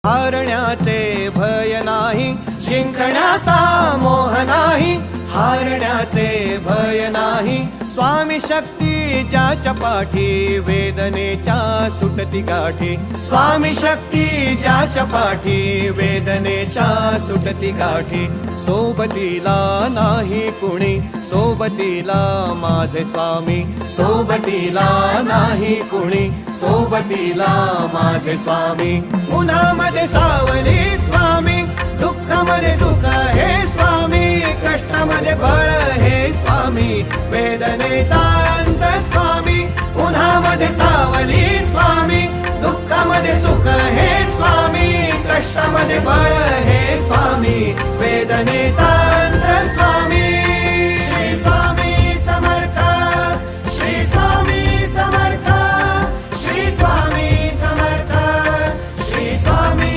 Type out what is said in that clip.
हारण्याचे भय नाही, जिंकण्याचा मोह नाही, हारण्याचे भय नाही। स्वामी शक्ती ज्याच्या पाठी, वेदनेच्या सुटती गाठी। स्वामी शक्ती ज्याच्या पाठी, वेदनेच्या सुटती गाठी। सोबतीला नाही कुणी, सोबतीला माझे स्वामी, सोबतीला नाही कुणी, सोबतीला माझे स्वामी। उन्हामध्ये सावली स्वामी, दुःखामध्ये सुख हे स्वामी, कष्टामध्ये बळ हे स्वामी, वेदनेचा अंत स्वामी। उन्हामध्ये सावली स्वामी, दुःखामध्ये सुख हे स्वामी,